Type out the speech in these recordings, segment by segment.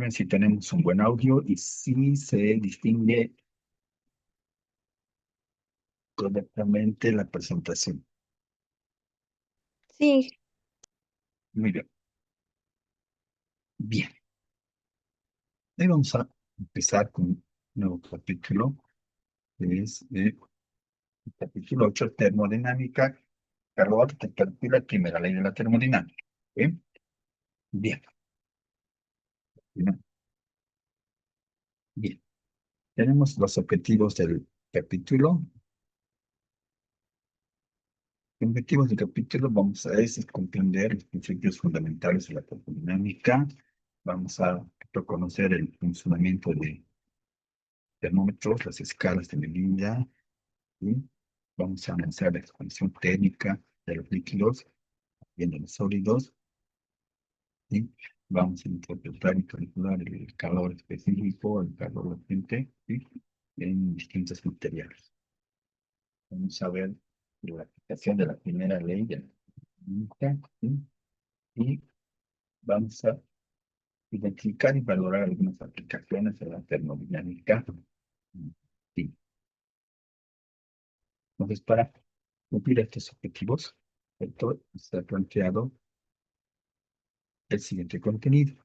confirmen si tenemos un buen audio y si se distingue correctamente la presentación. Sí, Muy bien. Bien. Ahí vamos a empezar con un nuevo capítulo, que es el capítulo 8, termodinámica, calor, temperatura, primera ley de la termodinámica. Bien. Bien. Bien. Bien. Tenemos los objetivos del capítulo. Los objetivos del capítulo vamos a comprender los principios fundamentales de la termodinámica. Vamos a reconocer el funcionamiento de termómetros, las escalas de medida, ¿sí? Vamos a analizar la expansión térmica de los líquidos y de los sólidos, ¿sí? Vamos a interpretar y calcular el calor específico, el calor latente, ¿sí? En distintos materiales. Vamos a ver la aplicación de la primera ley de la termodinámica, ¿sí? Y vamos a identificar y valorar algunas aplicaciones de la termodinámica. Sí. Entonces, para cumplir estos objetivos, esto se ha planteado el siguiente contenido.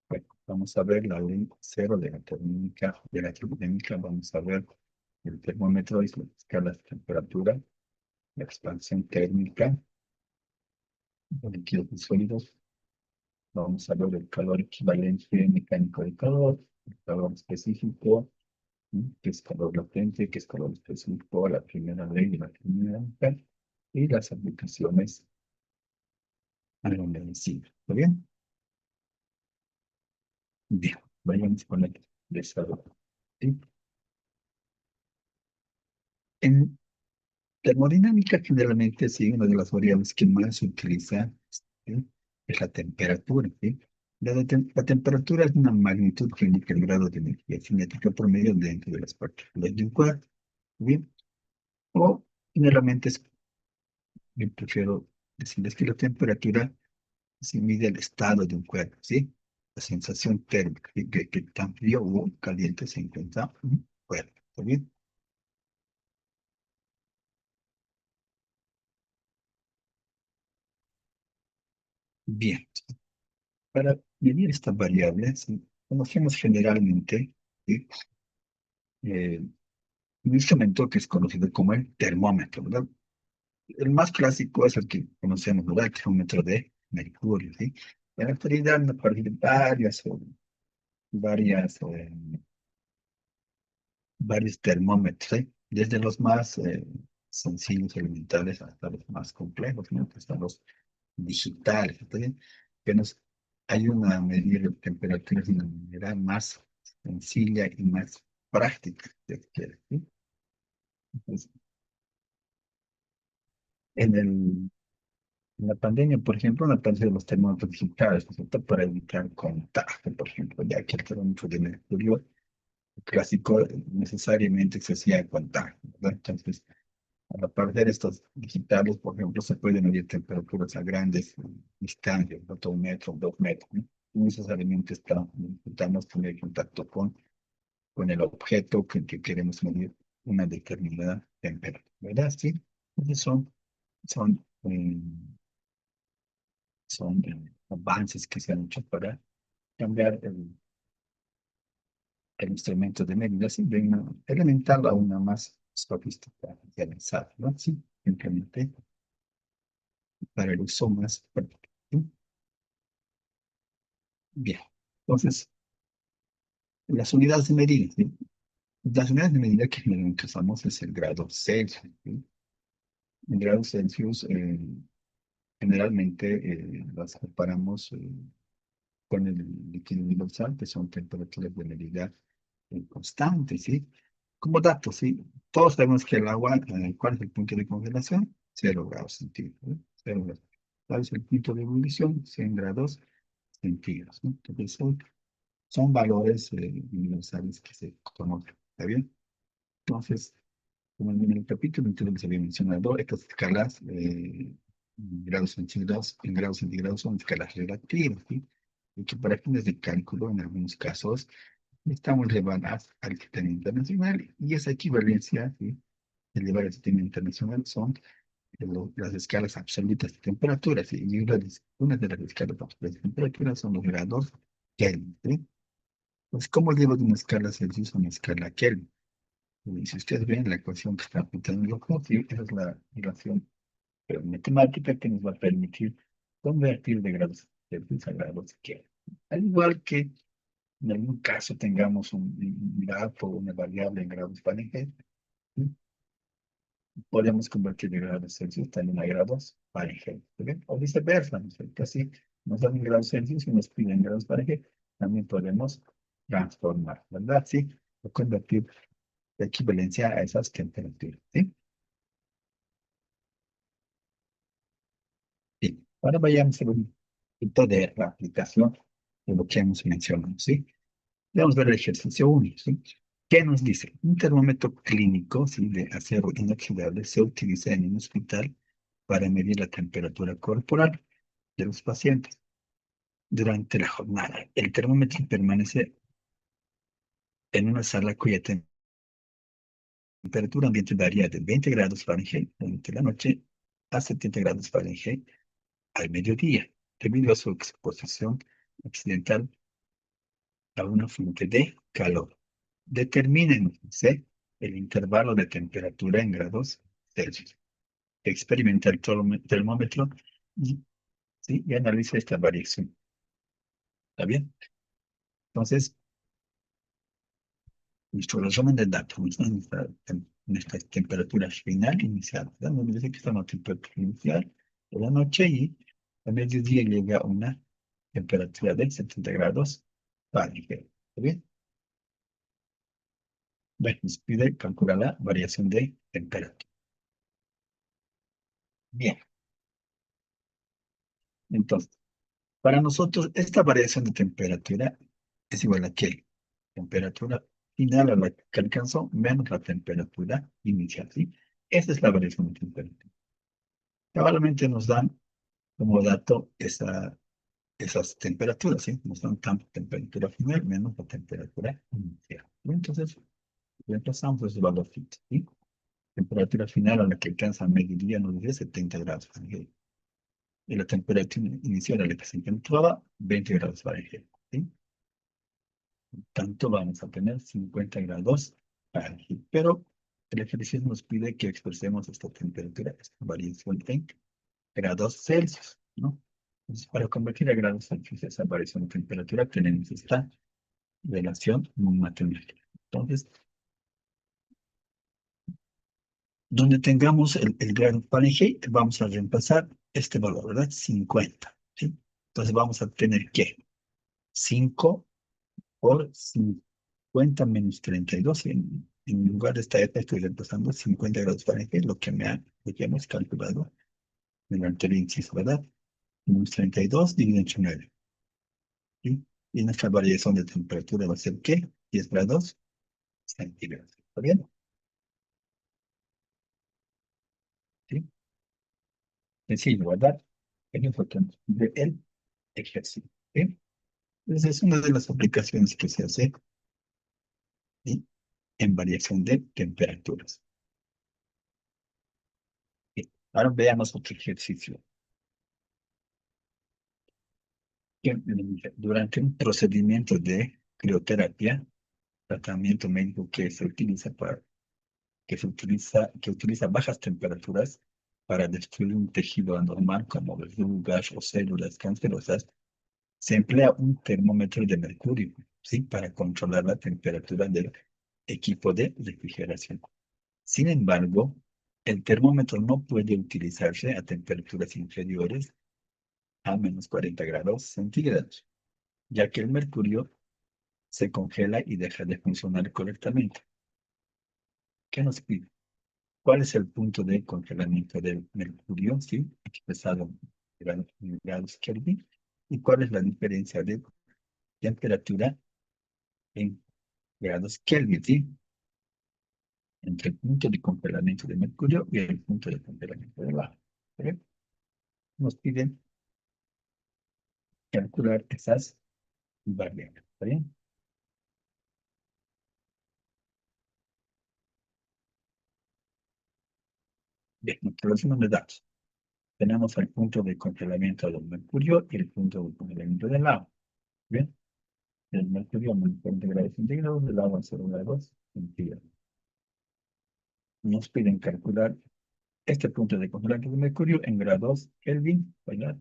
Bueno, vamos a ver la ley cero de la termodinámica, vamos a ver el termómetro y las escalas de temperatura, la expansión térmica de líquidos y sólidos, vamos a ver el calor equivalente mecánico de calor, el calor específico, ¿sí? Que es calor latente, que es calor específico, la primera ley de la termodinámica y las aplicaciones a la medicina. ¿Está bien? Bien, vayamos con el desarrollo. ¿Sí? En termodinámica, generalmente, sí, una de las variables que más se utiliza, ¿sí? Es la temperatura, ¿sí? La temperatura es una magnitud que indica el grado de energía cinética promedio dentro de las partículas de un cuerpo, ¿bien? O generalmente yo prefiero decirles que la temperatura se mide el estado de un cuerpo, ¿sí? La sensación térmica, ¿sí? Que tan frío o caliente se encuentra un cuerpo, ¿está bien? Bien, para medir esta variable, ¿sí? Conocemos generalmente, ¿sí? eh, un instrumento que es conocido como el termómetro, ¿verdad? El más clásico es el que conocemos, ¿verdad? El termómetro de mercurio, ¿sí? En la actualidad me parecen varias, varios termómetros, ¿sí? Desde los más sencillos, elementales, hasta los más complejos, ¿no? Que son los digitales, ¿está bien? Que nos ayudan a medir la temperatura de una manera más sencilla y más práctica, si se quiere, ¿sí? Entonces, en el, en la pandemia, por ejemplo, la parte de los termómetros digitales, ¿no es cierto? Para evitar contagio, por ejemplo, ya que el termómetro de mercurio clásico necesariamente se hacía en contacto, ¿verdad? Entonces, al aparecer estos digitales, por ejemplo, se pueden medir temperaturas a grandes distancias, ¿no? Todo un metro, 2 metros, ¿no? No necesariamente necesitamos tener contacto con el objeto que queremos medir una determinada temperatura, ¿verdad? Sí. Entonces son, eh, son avances que se han hecho para cambiar el instrumento de medida, ¿sí? De una elemental a una más sofisticada y avanzada, ¿no? Sí, simplemente para el uso más práctico, ¿sí? Bien, entonces, las unidades de medida, ¿sí? Las unidades de medida que generalmente usamos es el grado Celsius, ¿sí? El grado Celsius, generalmente las comparamos con el líquido universal, que son temperaturas de medida constantes, ¿sí? Como dato, ¿sí? Todos sabemos que el agua, ¿cuál es el punto de congelación? 0 grados centígrados, ¿no? 0 grados. ¿Cuál es el punto de ebullición? 100 grados centígrados, ¿no? Entonces, son valores universales que se conocen, ¿está bien? Entonces, como en el capítulo anterior les había mencionado, estas escalas en grados centígrados son escalas relativas, ¿sí? y que para fines de cálculo, en algunos casos, necesitamos llevar al sistema internacional y esa equivalencia, ¿sí? De llevar al sistema internacional son las escalas absolutas de temperatura, ¿sí? Y una de las escalas absolutas de temperatura son los grados Kelvin, ¿sí? Pues, ¿cómo llevo de una escala Celsius a una escala Kelvin? Y si ustedes ven la ecuación que está apuntando en el sí, esa es la relación matemática que nos va a permitir convertir de grados Celsius a grados Kelvin. Al igual que en algún caso tengamos un dato o una variable en grados Fahrenheit, ¿sí? Podemos convertir de grados Celsius también a grados Fahrenheit, ¿sí? O viceversa, ¿no es cierto? Así nos dan en grados Celsius y nos piden grados Fahrenheit, también podemos transformar, ¿verdad? Sí, o convertir de equivalencia a esas temperaturas, ¿sí? Sí. Ahora vayamos a un poquito de la aplicación de lo que hemos mencionado, ¿sí? Vamos a ver el ejercicio 1, ¿sí? ¿Qué nos dice? Un termómetro clínico, ¿sí? De acero inoxidable se utiliza en un hospital para medir la temperatura corporal de los pacientes durante la jornada. El termómetro permanece en una sala cuya temperatura ambiente varía de 20 grados Fahrenheit durante la noche a 70 grados Fahrenheit al mediodía, debido a su exposición accidental a una fuente de calor. Determinen, ¿sí? El intervalo de temperatura en grados Celsius. Experimenta el termómetro y, ¿sí? Y analiza esta variación. ¿Está bien? Entonces, nuestro resumen de datos, nuestra temperatura final inicial. ¿Verdad? Nos dice que estamos a temperatura inicial de la noche y a mediodía llega a una temperatura de 70 grados Fahrenheit. ¿Está bien? Bueno, nos pide calcular la variación de temperatura. Bien, entonces, para nosotros esta variación de temperatura es igual a que temperatura final a la que alcanzó menos la temperatura inicial, ¿sí? Esa es la variación de temperatura. Probablemente nos dan como dato esas temperaturas, ¿sí? Nos dan tanto temperatura final menos la temperatura inicial. Entonces, reemplazamos ese valorcito, ¿sí? Temperatura final a la que alcanza a mediodía nos dice 70 grados Fahrenheit. Y la temperatura inicial a la que se encontraba, 20 grados Fahrenheit, ¿sí? Tanto vamos a tener 50 grados Fahrenheit. Pero el ejercicio nos pide que expresemos esta temperatura, esta variación en grados Celsius, ¿no? Entonces, para convertir a grados Celsius esa variación de temperatura, tenemos esta relación matemática. Entonces, donde tengamos el grado Fahrenheit, vamos a reemplazar este valor, ¿verdad? 50, ¿sí? Entonces, vamos a tener que 5 por 50 menos 32. En lugar de esta F estoy reemplazando 50 grados Fahrenheit, lo que hemos calculado en el anterior inciso, ¿verdad? Menos 32 dividido entre 9. ¿Sí? Y nuestra variación de temperatura va a ser ¿qué? 10 grados centígrados. ¿Está bien? ¿Sí? Sencillo, ¿verdad? Eso es lo que nos pide el ejercicio. ¿Sí? Entonces es una de las aplicaciones que se hace, ¿sí? En variación de temperaturas. ¿Sí? Ahora veamos otro ejercicio. Durante un procedimiento de crioterapia, tratamiento médico que utiliza bajas temperaturas para destruir un tejido anormal como verrugas o células cancerosas, se emplea un termómetro de mercurio, ¿sí? Para controlar la temperatura del equipo de refrigeración. Sin embargo, el termómetro no puede utilizarse a temperaturas inferiores a menos 40 grados centígrados, ya que el mercurio se congela y deja de funcionar correctamente. ¿Qué nos pide? ¿Cuál es el punto de congelamiento del mercurio, sí, expresado en grados Kelvin? ¿Y cuál es la diferencia de temperatura en grados Kelvin, sí, entre el punto de congelamiento de mercurio y el punto de congelamiento de agua? ¿Sí? Nos piden calcular esas variable. ¿Está bien? Bien, nuestro resumen de datos. Tenemos el punto de congelamiento del mercurio y el punto de congelamiento del agua. Bien, el mercurio a menos 40 grados centígrados, el agua a 0 grados centígrados. Nos piden calcular este punto de congelamiento del mercurio en grados Kelvin, ¿verdad?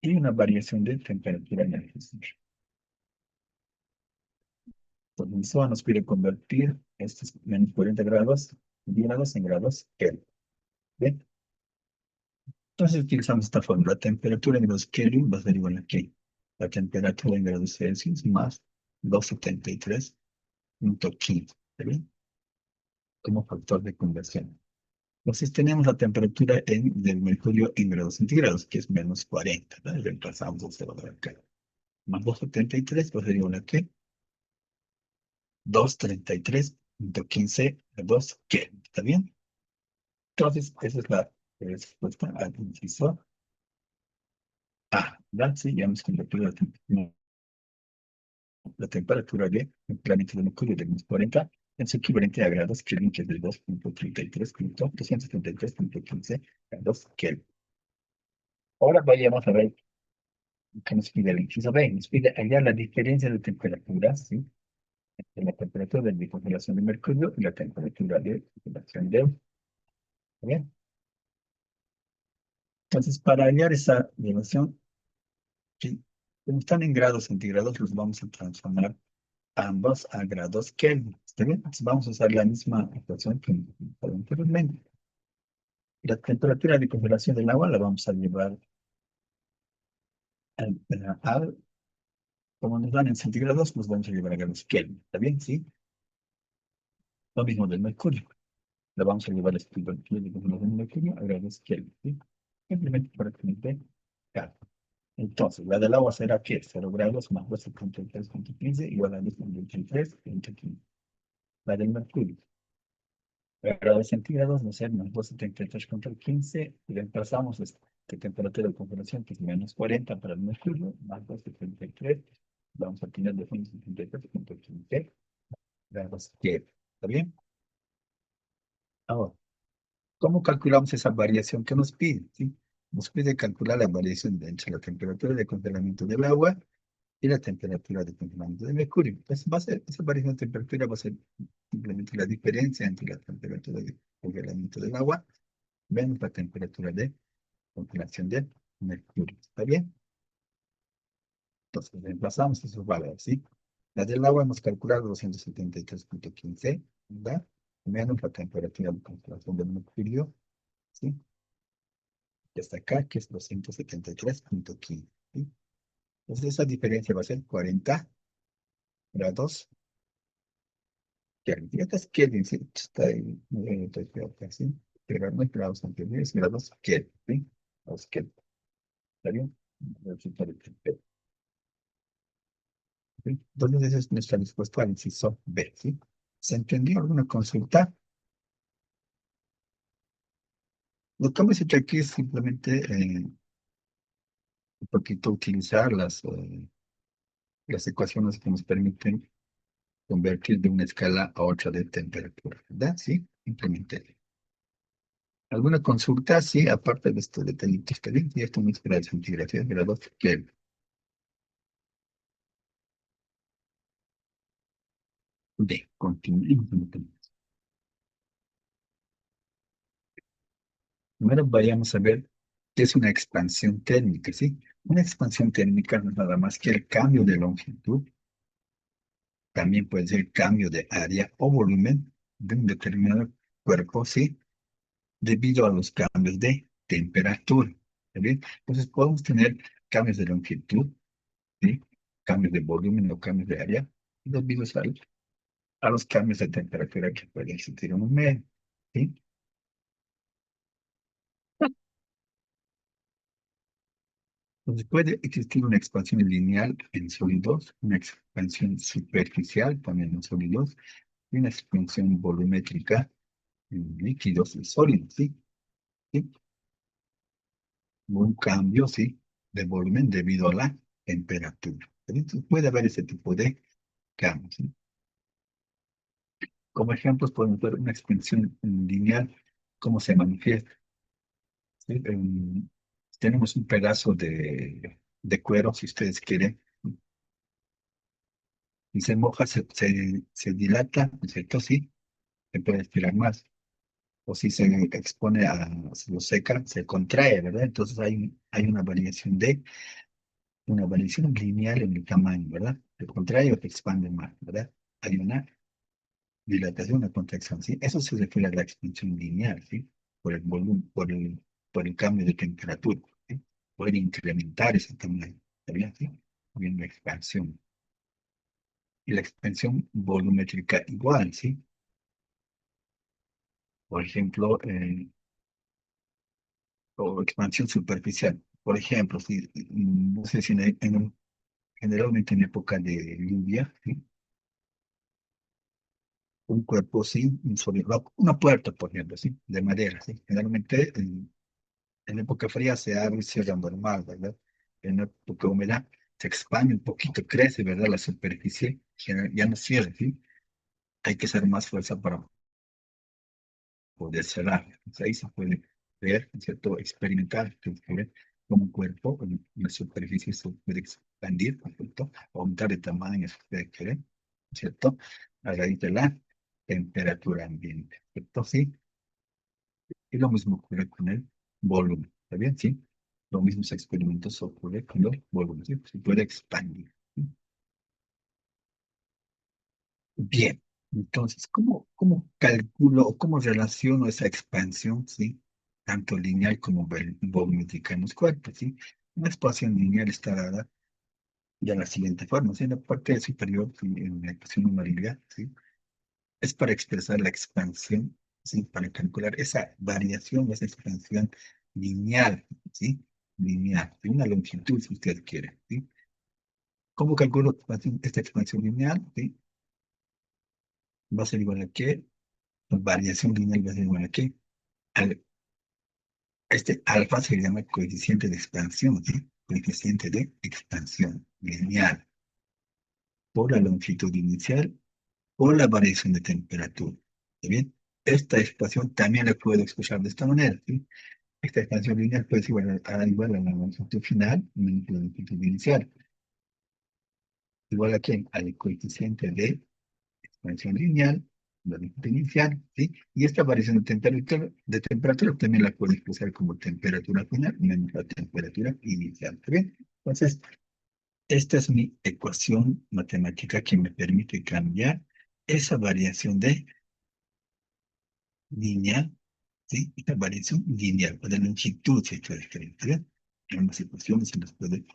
Y una variación de temperatura en el registro. Por eso nos pide convertir estos menos 40 grados centígrados en grados Kelvin. Bien, entonces utilizamos esta fórmula. La temperatura en grados Kelvin va a ser igual a ¿qué? La temperatura en grados Celsius más 273.15. ¿Está bien? Como factor de conversión. Entonces tenemos la temperatura del mercurio en grados centígrados, que es menos 40, ¿no? Reemplazamos el 0 de acá. Más 273, pues sería una ¿qué? 233.15 grados Kelvin. ¿Está bien? Entonces, esa es la respuesta al inciso A. ¿Verdad? Sí, ya hemos convertido la temperatura de un planeta de mercurio de menos 40 en su equivalente a grados Kelvin, que es de 2.33.233.15 grados Kelvin. Ahora vayamos a ver qué nos pide el inciso B. Nos pide hallar la diferencia de temperaturas, ¿sí? Entre la temperatura de bicongelación de mercurio y la temperatura de congelación de agua. ¿Está bien? Entonces, para hallar esa relación, ¿sí? Como están en grados centígrados, los vamos a transformar ambos a grados Kelvin. ¿Está bien? Entonces, vamos a usar la misma ecuación que hemos usado anteriormente. La temperatura de congelación del agua la vamos a llevar al, como nos dan en centígrados, nos vamos a llevar a grados Kelvin. ¿Está bien? ¿Sí? Lo mismo del mercurio. La vamos a llevar a temperatura de congelación del mercurio a grados Kelvin. ¿Sí? Simplemente para que nos dé claro. Entonces, la del agua será ¿qué? 0 grados más 12.3.15 igual a 10.83.15. La del mercurio. Grados centígrados va a ser más 273.15 y reemplazamos esta temperatura de congelación que es menos 40 para el mercurio, más 273, vamos a tener 273.15 grados Kelvin. ¿Está bien? Ahora, ¿cómo calculamos esa variación que nos pide? ¿Sí? Nos pide calcular la variación entre la temperatura de congelamiento del agua y la temperatura de congelamiento del mercurio. Entonces, esa variación de temperatura va a ser simplemente la diferencia entre la temperatura de congelamiento del agua menos la temperatura de congelación del mercurio. ¿Está bien? Entonces, reemplazamos esos valores, ¿sí? La del agua hemos calculado 273.15, ¿verdad? Menos la temperatura de congelación del mercurio, ¿sí? Y hasta acá, que es 273.15, ¿sí? Entonces, esa diferencia va a ser 40 grados Kelvin. Y acá es Kelvin, ¿sí? Está ahí, acá, ¿sí? Pero no es grados anteriores, grados Kelvin, ¿sí? Grados Kelvin. ¿Está bien? Resulta de ¿sí? Entonces, esa es nuestra respuesta al inciso B, ¿sí? ¿Se entendió alguna consulta? Lo que hemos hecho aquí es simplemente un poquito utilizar las ecuaciones que nos permiten convertir de una escala a otra de temperatura, ¿verdad? Sí, simplemente. ¿Alguna consulta? Sí, aparte de estos detallitos que vi, y esto no es grado centígrado, es grado Kelvin. B, continuemos. Primero vayamos a ver qué es una expansión térmica, ¿sí? Una expansión térmica no es nada más que el cambio de longitud, también puede ser cambio de área o volumen de un determinado cuerpo, ¿sí? Debido a los cambios de temperatura, ¿está bien? Entonces podemos tener cambios de longitud, ¿sí? Cambios de volumen o cambios de área, debido a los cambios de temperatura que puede existir en un medio, ¿sí? Entonces puede existir una expansión lineal en sólidos, una expansión superficial también en sólidos, y una expansión volumétrica en líquidos y sólidos, ¿sí? ¿Sí? Un cambio, ¿sí? De volumen debido a la temperatura. Entonces, puede haber ese tipo de cambios, ¿sí? Como ejemplos, podemos ver una expansión lineal, cómo se manifiesta, ¿sí? Tenemos un pedazo de cuero, si ustedes quieren, y se moja, se dilata, ¿no es cierto? Sí, se puede estirar más. O si se expone se lo seca, se contrae, ¿verdad? Entonces hay una variación lineal en el tamaño, ¿verdad? Se contrae o se expande más, ¿verdad? Hay una dilatación, una contracción, ¿sí? Eso se refiere a la expansión lineal, ¿sí? Por el volumen, por el cambio de temperatura, ¿sí? Poder incrementar ese tamaño, ¿está bien? ¿Sí? Bien, la expansión. Y la expansión volumétrica igual, ¿sí? Por ejemplo, o expansión superficial. Por ejemplo, si, no sé si generalmente en época de lluvia, ¿sí? Un cuerpo, sí, un sólido, una puerta, por ejemplo, ¿sí? De madera, ¿sí? Generalmente en época fría se abre y cierra normal, ¿verdad? En época húmeda se expande un poquito, crece, ¿verdad? La superficie ya no cierra, ¿sí? Hay que hacer más fuerza para poder cerrar. Entonces ahí se puede ver, ¿no es cierto? Experimentar, se puede ver cómo un cuerpo, la superficie se puede expandir, ¿no es cierto? Aumentar de tamaño, si ustedes quieren, ¿no es cierto? A raíz de la temperatura ambiente, ¿cierto? Sí. Y lo mismo ocurre con el volumen, ¿está bien? Sí. Lo mismo se experimentos ocurre con el volumen, ¿sí? Se puede expandir. ¿Sí? Bien. Entonces, ¿cómo calculo o cómo relaciono esa expansión, ¿sí? Tanto lineal como volumétrica en los cuerpos, ¿sí? Una expansión lineal está dada de la siguiente forma, ¿sí? En la parte superior, ¿sí? En la ecuación numérica, ¿sí? Es para expresar la expansión, ¿sí? Para calcular esa variación, esa expansión lineal, ¿sí? Lineal, de una longitud, si usted quiere, ¿sí? ¿Cómo calculo esta expansión lineal? ¿Sí? Va a ser igual a qué, la variación lineal va a ser igual a qué, este alfa se llama coeficiente de expansión, ¿sí? Coeficiente de expansión lineal por la longitud inicial o la variación de temperatura, ¿está bien? Esta expansión también la puedo expresar de esta manera, ¿sí? Esta expansión lineal puede ser igual a la longitud final menos la longitud inicial. Igual a quién? Al coeficiente de expansión lineal, la longitud inicial, ¿sí? Y esta variación de temperatura también la puedo expresar como temperatura final menos la temperatura inicial, ¿está bien? Entonces, esta es mi ecuación matemática que me permite cambiar esa variación de lineal, ¿sí? Esta variación lineal, o de longitud, si esto es diferente, ¿bien? En unas ecuaciones se les puede,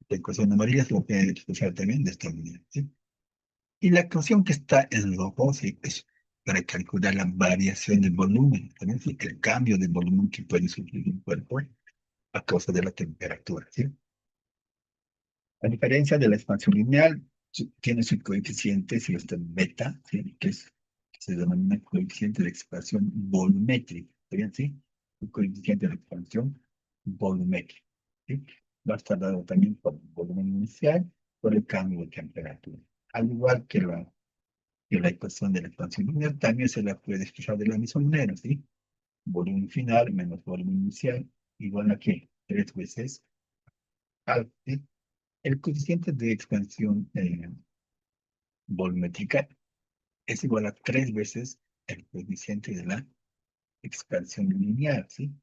la ecuación amarilla se lo puede expresar también de esta manera, ¿sí? Y la ecuación que está en rojo, ¿sí? Es para calcular la variación del volumen, también, ¿sí? El cambio de volumen que puede sufrir un cuerpo a causa de la temperatura, ¿sí? A diferencia de la expansión lineal, tiene su coeficiente, si está en beta, ¿sí? Que se denomina coeficiente de expansión volumétrica. ¿Está bien? ¿Sí? Un coeficiente de expansión volumétrica. ¿Sí? Va a estar dado también por el volumen inicial, por el cambio de temperatura. Al igual que la ecuación de la expansión lineal, también se la puede expresar de la misma manera, ¿sí? Volumen final menos volumen inicial, igual a que 3 veces alfa, ¿sí? El coeficiente de expansión volumétrica es igual a 3 veces el coeficiente de la expansión lineal, ¿sí?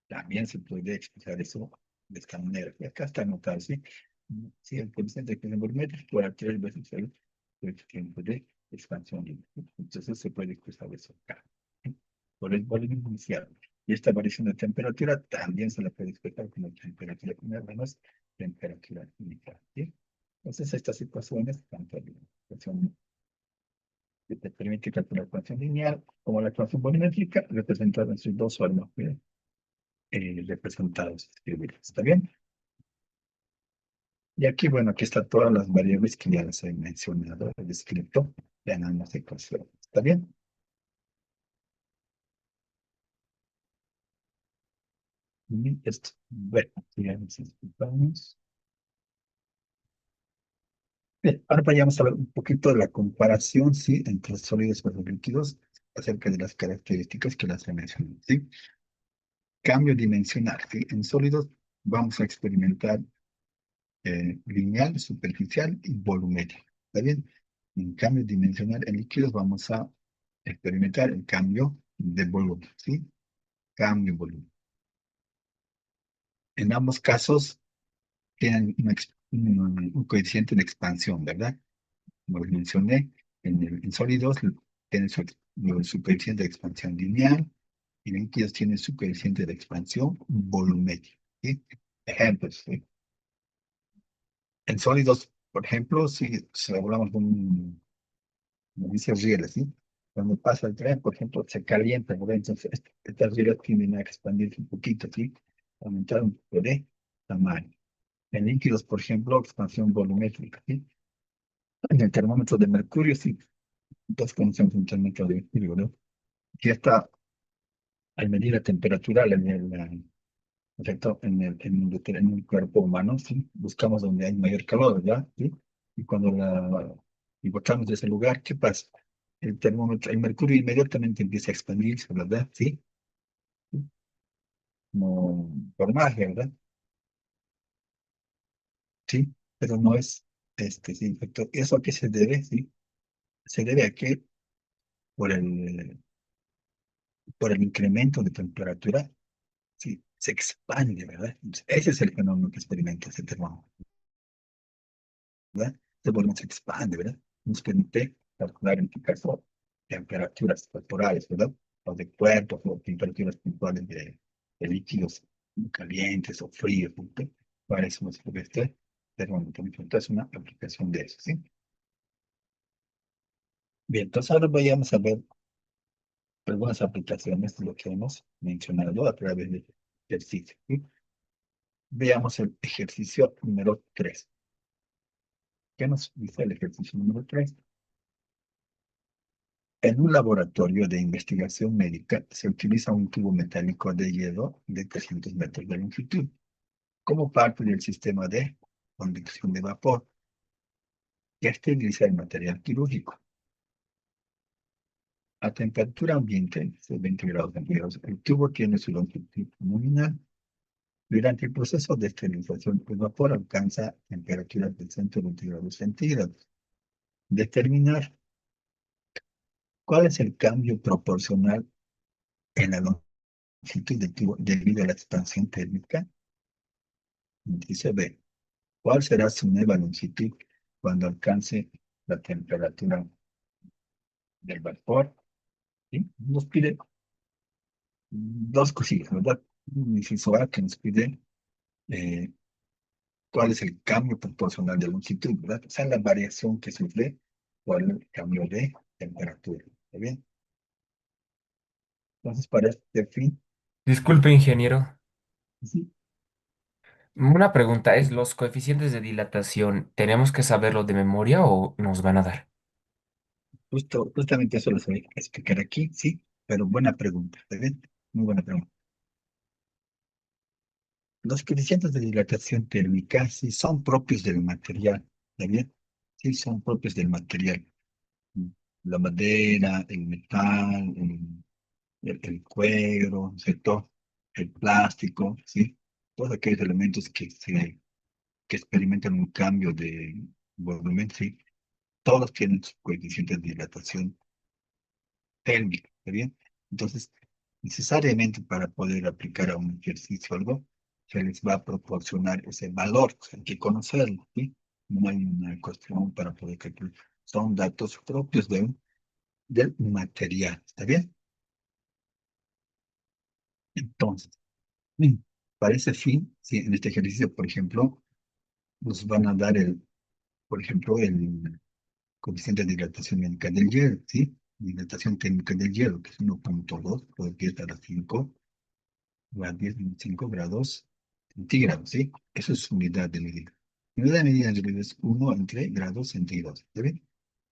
También se puede expresar eso de esta manera. Y acá está anotado, ¿sí? Sí, el coeficiente de expansión volumétrica es igual a 3 veces el coeficiente de expansión lineal. Entonces se puede expresar eso acá, ¿sí? Por el volumen inicial. Y esta variación de temperatura también se la puede expresar como temperatura final menos temperatura inicial, ¿sí? Entonces estas ecuaciones, tanto la ecuación que te permite calcular la ecuación lineal como la ecuación volumétrica, representadas en sus dos formas representados. ¿Está bien? Y aquí, bueno, aquí están todas las variables que ya les he mencionado, el descrito en ambas ecuaciones. ¿Está bien? Y esto, bueno, ya nos disculpamos. Bien, ahora vayamos a ver un poquito de la comparación, ¿sí? Entre sólidos versus líquidos acerca de las características que las he mencionado, ¿sí? Cambio dimensional, ¿sí? En sólidos vamos a experimentar lineal, superficial y volumétrico, ¿está bien? En cambio dimensional en líquidos vamos a experimentar el cambio de volumen, ¿sí? Cambio de volumen. En ambos casos tienen un coeficiente de expansión, ¿verdad? Como les mencioné, en sólidos tienen su coeficiente de expansión lineal y en líquidos tienen su coeficiente de expansión volumétrico, ¿sí? Ejemplos, ¿sí? En sólidos, por ejemplo, si hablamos de un, como dice rieles, ¿sí? Cuando pasa el tren, por ejemplo, se calienta, ¿verdad? Entonces, estas rieles tienden a expandirse un poquito, ¿sí? Aumentar un poco de tamaño. En líquidos, por ejemplo, expansión volumétrica, ¿sí? En el termómetro de mercurio, sí, entonces conocemos un termómetro de mercurio, ¿no? Y está, al medir la temperatura ¿cierto? En el cuerpo humano, ¿sí? Buscamos donde hay mayor calor, ¿verdad? ¿Sí? Y cuando y botamos de ese lugar, ¿qué pasa? El termómetro, el mercurio inmediatamente empieza a expandirse, ¿verdad? ¿Sí? Como por magia, ¿verdad? Sí, pero no es sí, efecto. ¿Eso a qué se debe? Sí, se debe a que por por el incremento de temperatura, sí, se expande, ¿verdad? Entonces, ese es el fenómeno que experimenta ese termómetro, ¿verdad? Este volumen se expande, ¿verdad? Nos permite calcular, en este caso, temperaturas corporales, ¿verdad? O de cuerpos, o temperaturas puntuales de líquidos calientes o fríos, ¿no? Para eso nos sirve este termómetro. Entonces, es una aplicación de eso, ¿sí? Bien, entonces ahora vayamos a ver algunas aplicaciones de lo que hemos mencionado a través del ejercicio, ¿sí? Veamos el ejercicio número 3. ¿Qué nos dice el ejercicio número 3? En un laboratorio de investigación médica se utiliza un tubo metálico de hielo de 300 metros de longitud como parte del sistema de conducción de vapor que esteriliza el material quirúrgico. A temperatura ambiente, 20 grados centígrados, el tubo tiene su longitud nominal. Durante el proceso de esterilización, el vapor alcanza temperaturas de 120 grados centígrados. Determinar cuál es el cambio proporcional en la longitud del tubo debido a la expansión térmica. Dice B. ¿Cuál será su nueva longitud cuando alcance la temperatura del vapor? ¿Sí? Nos pide dos cosillas, ¿verdad? Un inciso A que nos pide eh, cuál es el cambio proporcional de longitud, ¿verdad? O sea, la variación que sufre por el cambio de temperatura. ¿Está bien? Entonces, para este fin, Disculpe, ingeniero. sí, Una pregunta es, ¿los coeficientes de dilatación tenemos que saberlo de memoria o nos van a dar? justamente eso lo voy a explicar aquí, sí, pero buena pregunta, ¿está bien? Muy buena pregunta. Los coeficientes de dilatación térmica sí son propios del material, ¿está bien? Sí, son propios del material. La madera, el metal, el cuero, ¿cierto? El plástico, ¿sí? Todos aquellos elementos que experimentan un cambio de volumen, ¿sí? Todos tienen su coeficiente de dilatación térmica, ¿está bien? Entonces, necesariamente para poder aplicar a un ejercicio o algo, se les va a proporcionar ese valor, o sea, hay que conocerlo, ¿sí? No hay una cuestión para poder calcular. Son datos propios del material, ¿está bien? Entonces, mm, para ese fin, sí, en este ejercicio, por ejemplo, nos van a dar por ejemplo, el coeficiente de dilatación mecánica del hielo, ¿sí? Dilatación térmica del hielo, que es 1,2 por 10 a la 5 a 10,5 grados centígrados, ¿sí? Eso es su unidad de medida. La unidad de medida en realidad es 1 entre grados centígrados, ¿está bien?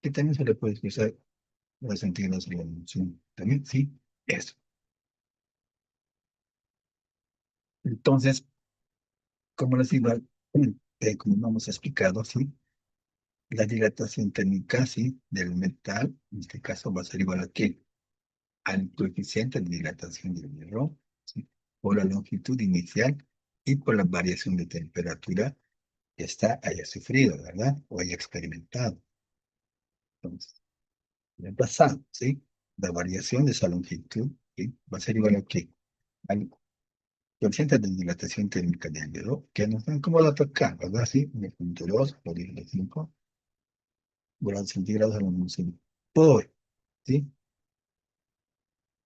Que también se le puede expresar grados centígrados a la dimensión, ¿está bien? Sí, eso. Entonces, como les digo, como no hemos explicado, ¿sí? La dilatación térmica, sí, del metal, en este caso va a ser igual a qué? Al coeficiente de dilatación del hierro, ¿sí? Por la longitud inicial y por la variación de temperatura que está haya sufrido, ¿verdad? O haya experimentado. Entonces, en el pasado, ¿sí? La variación de esa longitud, ¿sí? Va a ser igual a qué? Al coeficiente de dilatación térmica del hierro, que nos dan como dato acá, ¿verdad? Sí, 1.2 por 10 a 5 grados centígrados a la menos uno por, ¿sí?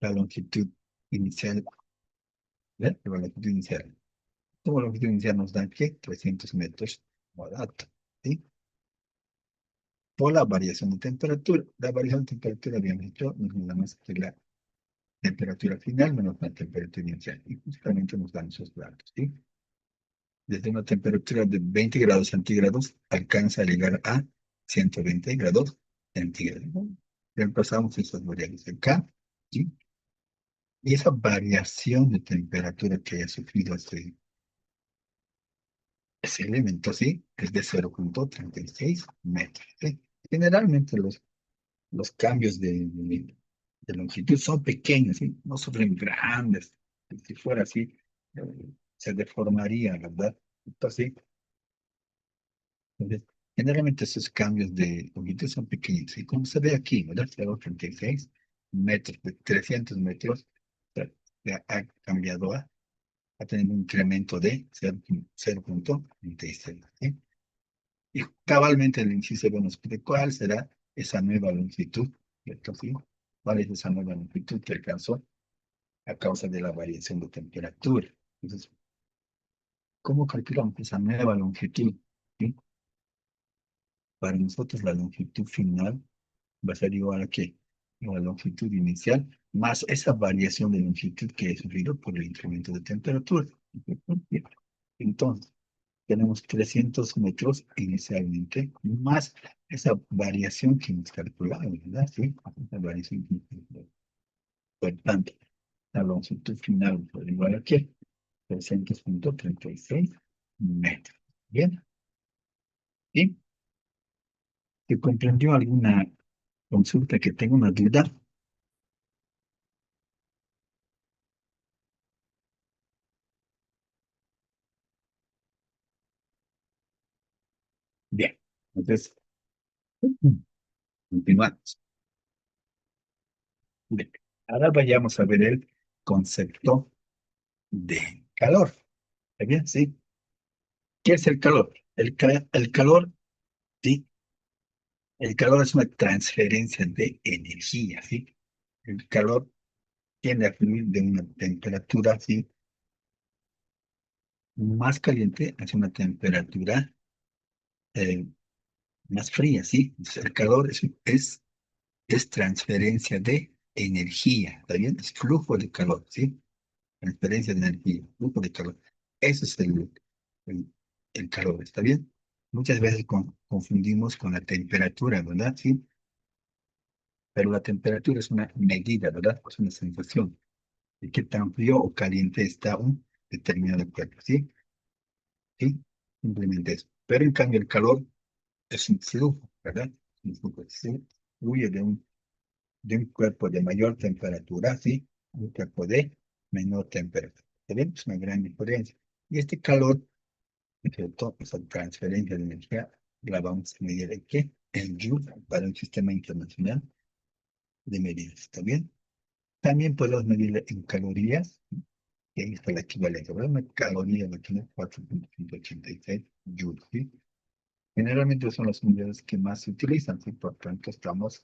La longitud inicial, ¿verdad? La longitud inicial. Como longitud inicial nos dan que 300 metros cuadrados, ¿sí? Por la variación de temperatura. La variación de temperatura, habíamos dicho, no es nada más que la temperatura final menos la temperatura inicial. Y justamente nos dan esos datos, ¿sí? Desde una temperatura de 20 grados centígrados alcanza a llegar a 120 grados centígrados. Reemplazamos esas variables acá, ¿sí? Y esa variación de temperatura que haya sufrido ese elemento, ¿sí? Es de 0.36 metros, ¿sí? Generalmente los cambios de longitud son pequeños, ¿sí? No sufren grandes. Si fuera así, eh, se deformaría, ¿verdad? Entonces, entonces, generalmente esos cambios de longitud son pequeños. Y como se ve aquí, ¿verdad? 0.36 metros, de 300 metros, ya ha cambiado a tener un incremento de 0.36. ¿Sí? Y cabalmente el inciso B nos pide cuál será esa nueva longitud, ¿cierto? ¿Sí? ¿Cuál es esa nueva longitud que alcanzó a causa de la variación de temperatura? Entonces, ¿cómo calculamos esa nueva longitud? ¿Sí? Para nosotros la longitud final va a ser igual a qué? A la longitud inicial más esa variación de longitud que es sufrido por el incremento de temperatura. Bien. Entonces, tenemos 300 metros inicialmente, más esa variación que hemos calculado, ¿verdad? Sí, esa variación que hemos calculado. Por tanto, la longitud final por igual a qué? 300.36 metros. Bien, ¿y si comprendió alguna consulta que tenga una duda? Bien, entonces, continuamos. Bien, ahora vayamos a ver el concepto de calor. ¿Está bien? Sí. ¿Qué es el calor? El calor, sí. El calor es una transferencia de energía, ¿sí? El calor tiende a fluir de una temperatura, ¿sí? Más caliente hacia una temperatura eh, más fría, ¿sí? Entonces, el calor es transferencia de energía, ¿está bien? Es flujo de calor, ¿sí? Transferencia de energía, flujo de calor. Ese es el, el calor, ¿está bien? Muchas veces confundimos con la temperatura, ¿verdad? Sí, pero la temperatura es una medida, ¿verdad? Es una sensación de qué tan frío o caliente está un determinado cuerpo, ¿sí? ¿Sí? Simplemente eso. Pero en cambio el calor es un flujo, ¿verdad? Un flujo, ¿sí? Fluye de un cuerpo de mayor temperatura, ¿sí? A un cuerpo de menor temperatura. ¿Está? Es una gran diferencia. Y este calor, ¿cierto? Esa transferencia de energía la vamos a medir en qué? En Joule para un sistema internacional de medidas. ¿Está bien? También podemos medirla en calorías, y ahí está la equivalencia, ¿verdad? Una caloría va a tener 4.186 joules, ¿sí? Generalmente son las unidades que más se utilizan, ¿sí? Por tanto, estamos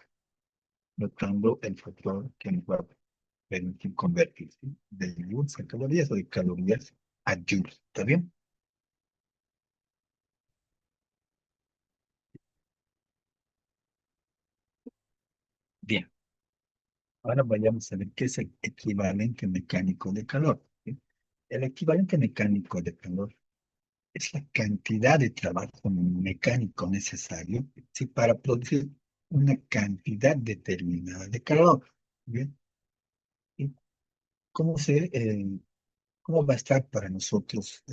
notando el factor que nos va a permitir convertir, ¿sí? De joules a calorías o de calorías a joules, ¿está bien? Bien, ahora vayamos a ver qué es el equivalente mecánico de calor, ¿sí? El equivalente mecánico de calor es la cantidad de trabajo mecánico necesario, ¿sí? Para producir una cantidad determinada de calor. ¿Bien? ¿Y cómo va a estar para nosotros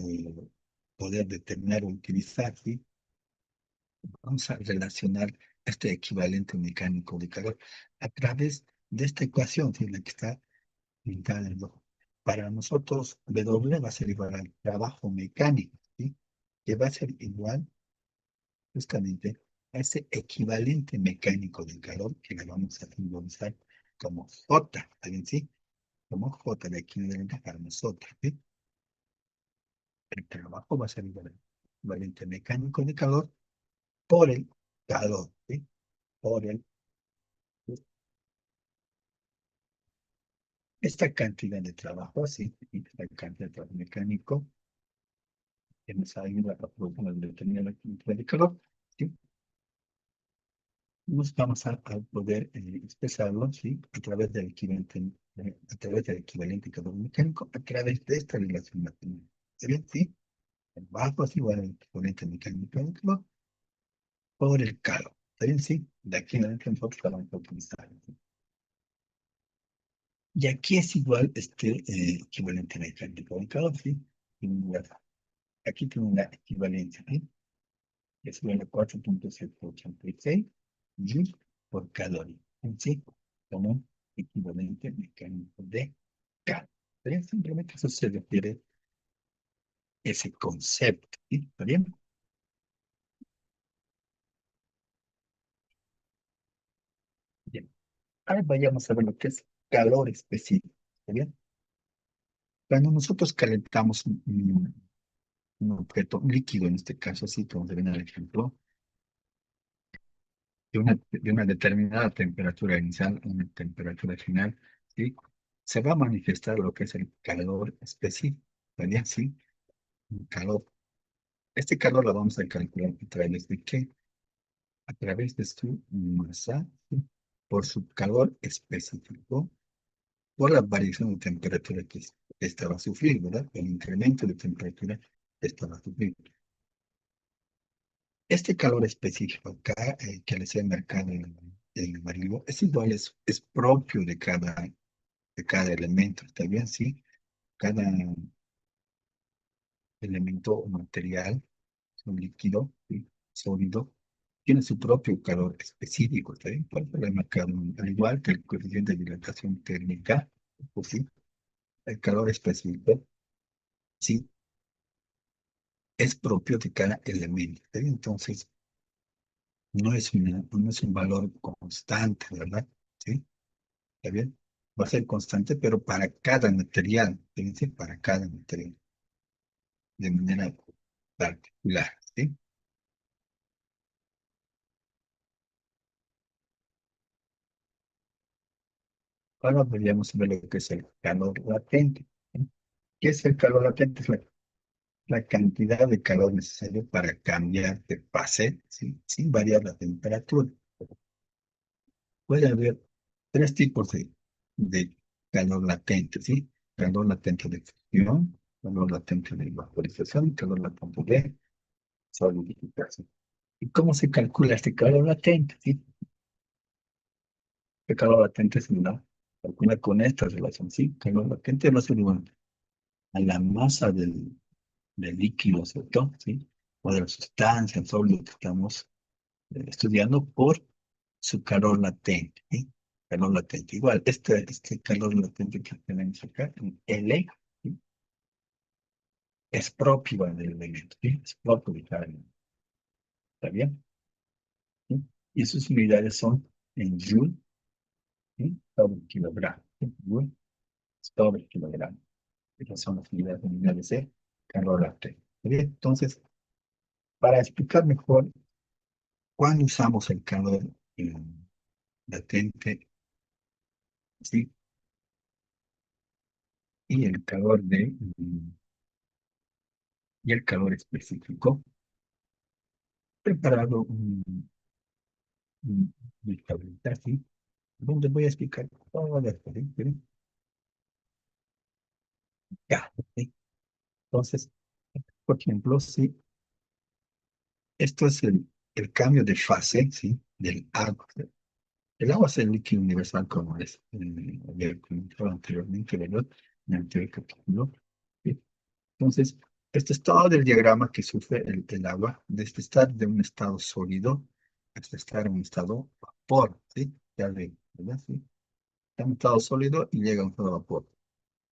poder determinar o utilizar, ¿sí? Vamos a relacionar este equivalente mecánico de calor a través de esta ecuación, ¿sí? La que está pintada en rojo. Para nosotros, W va a ser igual al trabajo mecánico, ¿sí? Que va a ser igual justamente a ese equivalente mecánico del calor que le vamos a simbolizar como J, ¿alguien sí? Como J de equivalente para nosotros, ¿sí? El trabajo va a ser igual al equivalente mecánico de calor por el calor, ¿sí? Por el esta cantidad de trabajo, así, esta cantidad de trabajo mecánico que nos ayuda a producir el determinado cantidad de calor, ¿sí? Nos vamos a poder expresarlo, ¿sí? A través del equivalente, a través del equivalente calor mecánico, a través de esta relación matemática. ¿Está bien? ¿Sí? El bajo es igual al equivalente mecánico del calor por el calor. ¿Está bien? ¿Sí? De aquí en adelante nosotros la vamos a utilizar, ¿sí? Y aquí es igual este equivalente mecánico del calor, ¿sí? Aquí tengo una equivalencia, ¿sí? Es igual a 4.786 joules por caloría. En sí, como equivalente mecánico de calor. ¿Está bien? Simplemente eso se refiere a ese concepto, ¿sí? ¿Está bien? Bien. Ahora vayamos a ver lo que es calor específico. ¿Está bien? Cuando nosotros calentamos un objeto líquido, en este caso, así como se ven en el ejemplo, de una determinada temperatura inicial a una temperatura final, ¿sí? Se va a manifestar lo que es el calor específico, ¿verdad? ¿Sí? El calor. Este calor lo vamos a calcular a través de qué? A través de su masa, ¿sí? Por su calor específico, por la variación de temperatura que esta va a sufrir, ¿verdad? El incremento de temperatura que esta va a sufrir. Este calor específico acá, que les he marcado en el amarillo, es igual, es propio de cada elemento, ¿está bien? Sí, cada elemento o material, un líquido, ¿sí? Sólido, tiene su propio calor específico, ¿está bien? Por eso lo he marcado, al igual que el coeficiente de dilatación térmica, pues sí, el calor específico, sí, es propio de cada elemento, ¿está bien? Entonces, no es un valor constante, ¿verdad? ¿Sí? ¿Está bien? Va a ser constante, pero para cada material, fíjense, para cada material, de manera particular, ¿sí? Ahora podríamos ver lo que es el calor latente, ¿sí? ¿Qué es el calor latente? Es la cantidad de calor necesario para cambiar de fase, ¿sí? Sin variar la temperatura. Puede haber tres tipos de calor latente, ¿sí? Calor latente de fusión, calor latente de vaporización y calor latente de solidificación. ¿Y cómo se calcula este calor latente? ¿Sí? El calor latente se calcula con esta relación, ¿sí? Calor latente va a ser igual a la masa del líquido, ¿cierto? ¿Sí? O de la sustancia, el sólido que estamos estudiando por su calor latente, ¿sí? Calor latente. Igual, este calor latente que tenemos acá, en L, ¿sí? Es propio del elemento, ¿sí? Es propio de cada elemento. ¿Está bien? ¿Sí? Y sus unidades son en Joule, ¿sí? Sobre kilogramo, ¿sí? Joule sobre kilogramo. Esas son las unidades de calor latente. ¿Está bien? Entonces, para explicar mejor cuándo usamos el calor latente, ¿sí? Y el calor y el calor específico, preparado un tablita, ¿sí? Donde voy a explicar todo esto, ¿sí? ¿Sí? Ya, ¿sí? Entonces, por ejemplo, si esto es el cambio de fase, ¿sí? Del agua. El agua es el líquido universal, como les había comentado anteriormente, ¿verdad? En el anterior capítulo. ¿Sí? Entonces, Este es todo el diagrama que sufre el agua, desde estar de un estado sólido hasta estar en un estado vapor, ¿sí? Ya ve, ¿verdad? ¿Sí? Está en un estado sólido y llega a un estado vapor.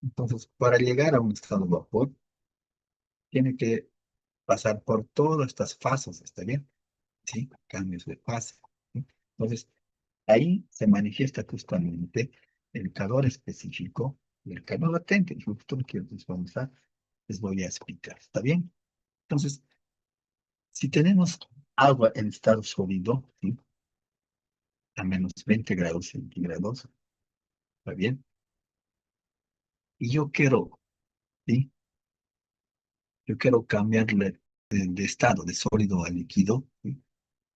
Entonces, para llegar a un estado vapor, tiene que pasar por todas estas fases, ¿está bien? ¿Sí? Cambios de fase. ¿Sí? Entonces, ahí se manifiesta justamente el calor específico y el calor latente. Y justo lo que les voy a explicar, ¿está bien? Entonces, si tenemos agua en estado sólido, ¿sí? A menos 20 grados centígrados, ¿está bien? Y yo quiero, ¿sí? Yo quiero cambiarle de estado de sólido a líquido, ¿sí?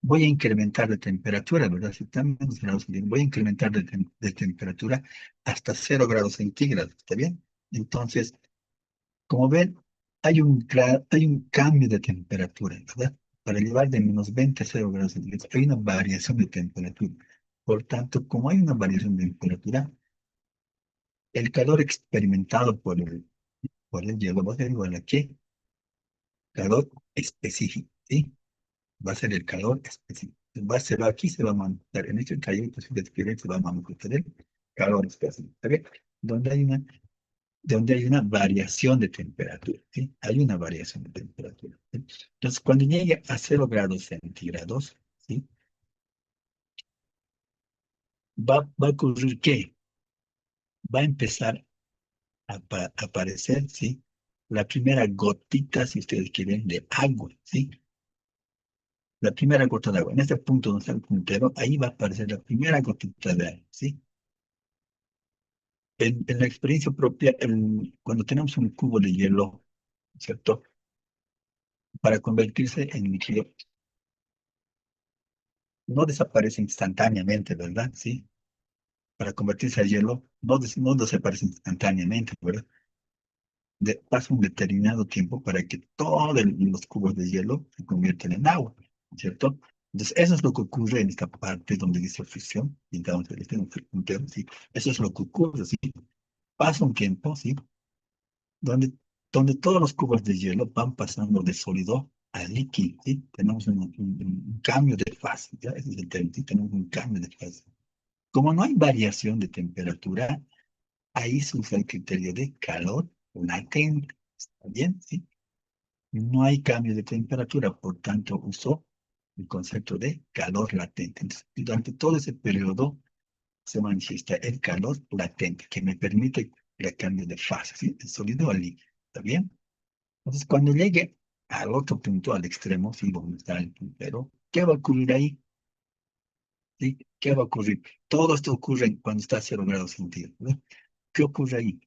Voy a incrementar la temperatura, ¿verdad? Si está a menos grados centígrados, voy a incrementar de temperatura hasta 0 grados centígrados, ¿está bien? Entonces, como ven, hay un cambio de temperatura, ¿verdad? Para llevar de -20 a 0 grados centígrados, hay una variación de temperatura. Por tanto, como hay una variación de temperatura, el calor experimentado por el hielo va a ser igual a ¿qué? Calor específico, ¿sí? Va a ser el calor específico. Aquí se va a manifestar, en este trayecto de describir se va a manifestar el calor específico, ¿está bien? Donde hay una, donde hay una variación de temperatura, ¿sí? Hay una variación de temperatura, ¿sí? Entonces, cuando llegue a 0 grados centígrados, ¿sí? Va a ocurrir ¿qué? Va a empezar a aparecer, ¿sí? La primera gotita, si ustedes quieren, de agua, ¿sí? La primera gota de agua. En este punto donde está el puntero, ahí va a aparecer la primera gotita de agua, ¿sí? En la experiencia propia, cuando tenemos un cubo de hielo, ¿cierto? Para convertirse en líquido, no desaparece instantáneamente, ¿verdad? ¿Sí? Para convertirse a hielo, no desaparece instantáneamente, ¿verdad? Pasa un determinado tiempo para que todos los cubos de hielo se conviertan en agua, ¿cierto? Entonces, eso es lo que ocurre en esta parte donde dice fricción, y entonces, puntero, ¿sí? Eso es lo que ocurre, ¿sí? Pasa un tiempo, ¿sí? Donde, donde todos los cubos de hielo van pasando de sólido a líquido, ¿sí? Tenemos un cambio de fase, ¿ya? Ese es el término, ¿sí? Tenemos un cambio de fase. Como no hay variación de temperatura, ahí se usa el criterio de calor latente, ¿está bien? ¿Sí? No hay cambio de temperatura, por tanto, uso el concepto de calor latente. Entonces, durante todo ese periodo se manifiesta el calor latente, que me permite el cambio de fase, ¿sí? De sólido a líquido, ¿está bien? Entonces, cuando llegue al otro punto, al extremo, ¿sí? Donde está el puntero, ¿qué va a ocurrir ahí? ¿Sí? ¿Qué va a ocurrir? Todo esto ocurre cuando está a 0 grados centígrados, ¿no? ¿Qué ocurre ahí?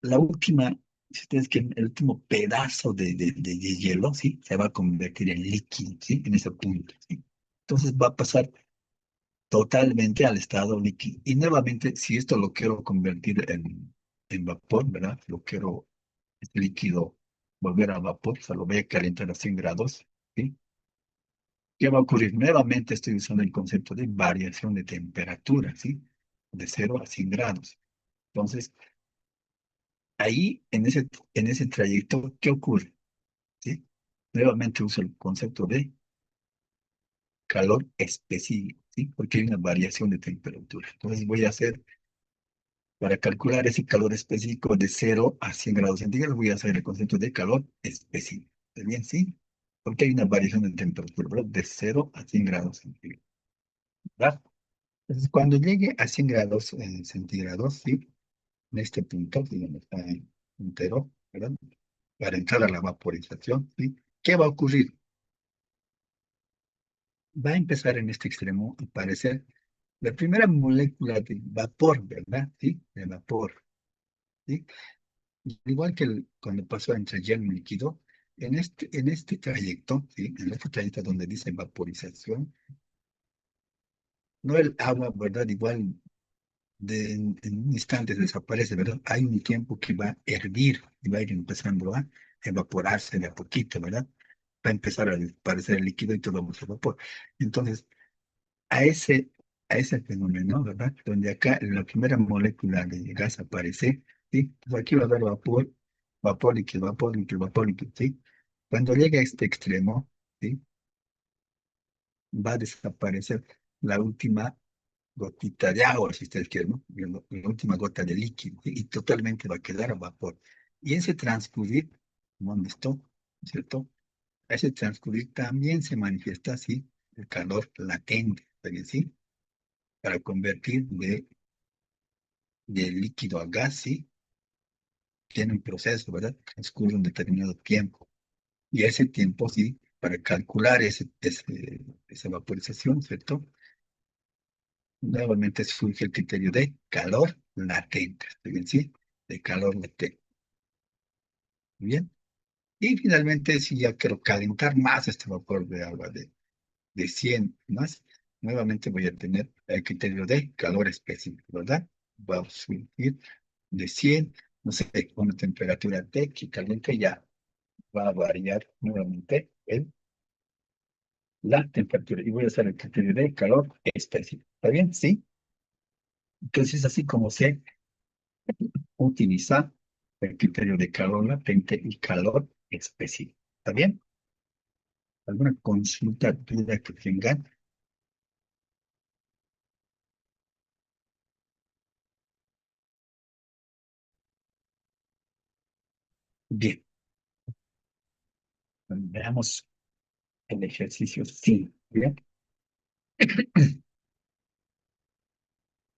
La última, si ustedes quieren, el último pedazo de hielo, ¿sí? Se va a convertir en líquido, ¿sí? En ese punto, ¿sí? Entonces va a pasar totalmente al estado líquido. Y nuevamente, si esto lo quiero convertir en vapor, ¿verdad? Lo quiero, este líquido, volver a vapor, o sea, lo voy a calentar a 100 grados, ¿sí? ¿Qué va a ocurrir? Nuevamente estoy usando el concepto de variación de temperatura, ¿sí? De 0 a 100 grados. Entonces, ahí, en ese trayecto, ¿qué ocurre? ¿Sí? Nuevamente uso el concepto de calor específico, ¿sí? Porque hay una variación de temperatura. Entonces voy a hacer, para calcular ese calor específico de 0 a 100 grados centígrados, voy a hacer el concepto de calor específico. ¿Está bien? ¿Sí? Porque hay una variación de temperatura, ¿verdad? De 0 a 100 grados centígrados, ¿verdad? Entonces, cuando llegue a 100 grados centígrados, ¿sí? En este punto, digamos, está en puntero, ¿verdad? Para entrar a la vaporización, ¿sí? ¿Qué va a ocurrir? Va a empezar en este extremo a aparecer la primera molécula de vapor, ¿verdad? ¿Sí? De vapor, ¿sí? Igual que cuando pasó entre hielo y líquido, en este trayecto, ¿sí? En este trayecto donde dice vaporización, no el agua, ¿verdad? Igual en un instante desaparece, ¿verdad? Hay un tiempo que va a hervir y va a ir empezando a evaporarse de a poquito, ¿verdad? Va a empezar a desaparecer el líquido y todo va a ser vapor. Entonces, a ese, a ese fenómeno, ¿verdad? Donde acá la primera molécula de gas aparece, ¿sí? Pues aquí va a haber vapor vapor líquido, vapor líquido, ¿sí? Cuando llegue a este extremo, ¿sí? Va a desaparecer la última gotita de agua, si ustedes quieren, ¿no? La última gota de líquido, ¿sí? Y totalmente va a quedar vapor. Y ese transcurrir, ¿dónde está? ¿Cierto? Ese transcurrir también se manifiesta así, el calor latente, ¿está bien? ¿Sí? Para convertir de líquido a gas, ¿sí? Tiene un proceso, ¿verdad? Transcurre un determinado tiempo. Y ese tiempo, sí, para calcular esa vaporización, ¿cierto? Nuevamente surge el criterio de calor latente, ¿está bien? ¿Sí? De calor latente. ¿Muy bien? Y finalmente, si ya quiero calentar más este vapor de agua de 100 más, nuevamente voy a tener el criterio de calor específico, ¿verdad? Va a surgir de 100, no sé, una temperatura T que caliente ya va a variar nuevamente la temperatura. Y voy a hacer el criterio de calor específico. ¿Está bien? Sí. Entonces, así como se utiliza el criterio de calor latente y calor específico. ¿Está bien? ¿Alguna consulta, duda que tengan? Bien, veamos el ejercicio 5. Bien,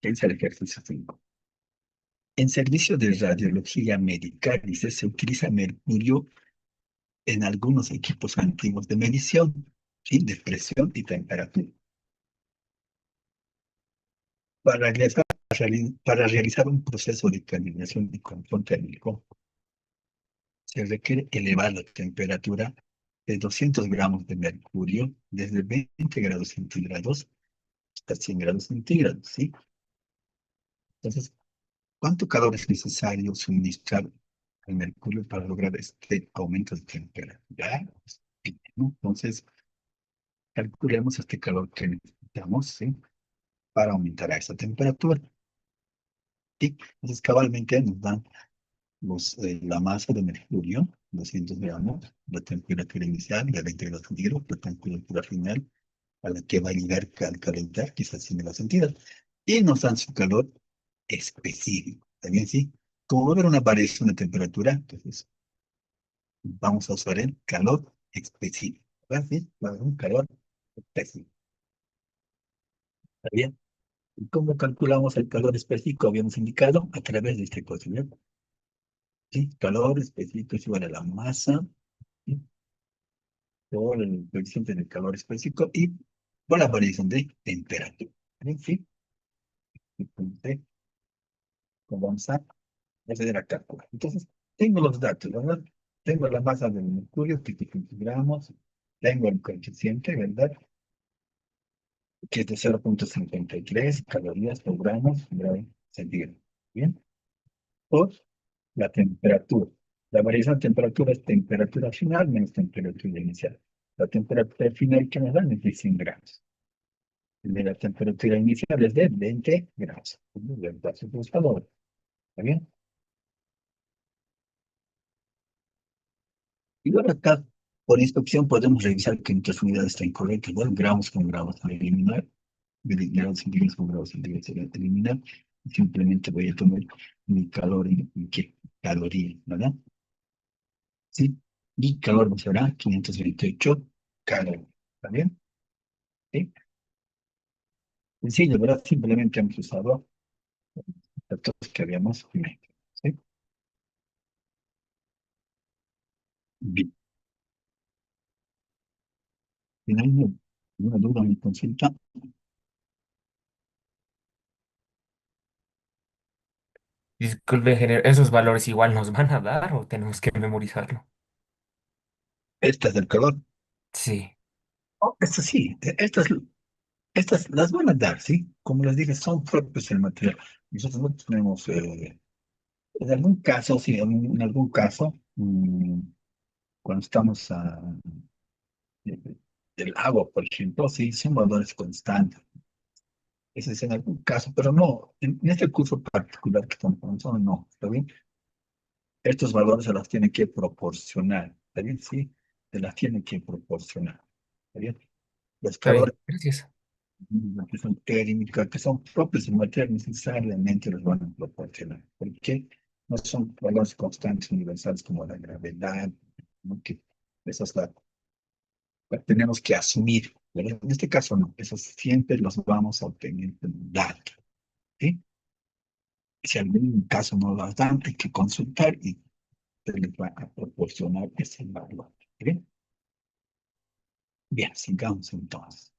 ¿qué es el ejercicio 5? En servicio de radiología médica, dice, se utiliza mercurio en algunos equipos antiguos de medición, ¿sí? De presión y temperatura. Para realizar un proceso de calibración y control térmico, se requiere elevar la temperatura de 200 gramos de mercurio desde 20 grados centígrados hasta 100 grados centígrados, ¿sí? Entonces, ¿cuánto calor es necesario suministrar al mercurio para lograr este aumento de temperatura? ¿No? Entonces, calculemos este calor que necesitamos, ¿sí? Para aumentar a esa temperatura. ¿Sí? Entonces, cabalmente nos dan la masa de mercurio, 200 gramos, la temperatura inicial de 20 grados centígrados, la temperatura final a la que va a llegar al calentar, quizás 100 grados centígrados, y nos dan su calor específico. ¿También sí? Como va a haber una variación de temperatura, entonces vamos a usar el calor específico. ¿Verdad? ¿Sí? Va a haber un calor específico. ¿Está bien? ¿Y cómo calculamos el calor específico? Habíamos indicado a través de este cociente. ¿Sí? Calor específico es igual a la masa, ¿sí? Por el coeficiente del calor específico y por la variación de temperatura. ¿Sí? ¿Sí? Entonces, pues vamos a proceder a calcular. Entonces, tengo los datos, ¿verdad? Tengo la masa del mercurio, 35 gramos, tengo el coeficiente, ¿verdad? Que es de 0,53 calorías por gramo centígrado. Bien, por la temperatura. La variación de temperatura es temperatura final menos temperatura inicial. La temperatura final que nos dan es de 100 gramos. El de la temperatura inicial es de 20 grados. Entonces, los valores. ¿Está bien? Y luego acá, por inspección, podemos revisar que nuestras unidades están correctas. Bueno, gramos con gramos para eliminar, grados centígrados con grados centígrados para eliminar. Simplemente voy a tomar mi calor en qué caloría, ¿verdad? Sí. Y calor será 528 calorías. ¿Está bien? Sí. Sencillo, ¿verdad? Simplemente hemos usado los datos que habíamos metido. ¿Sí? Bien. ¿Tiene alguna duda en mi consulta? Disculpe, ingeniero, ¿esos valores igual nos van a dar o tenemos que memorizarlo? Esta es del calor. Sí. Oh, esto sí, estas las van a dar, ¿sí? Como les dije, son propios del material. Nosotros no tenemos, en algún caso, sí, en algún caso, cuando estamos del agua, por ejemplo, sí, son valores constantes. Ese es en algún caso, pero no, en este curso particular que estamos comenzando, no, ¿está bien? Estos valores se los tiene que proporcionar. ¿Está bien? Sí, se las tiene que proporcionar. ¿Está bien? Los Está bien, calores gracias. que son térmicas, que son propios de materia, necesariamente los van a proporcionar. ¿Por qué? No son valores constantes universales como la gravedad, ¿no? Que esas las tenemos que asumir. ¿Verdad? En este caso no, esos siempre los vamos a obtener en datos. ¿Sí? Si en algún caso no las dan, hay que consultar y se les va a proporcionar ese valor. ¿Sí? Bien, sigamos entonces.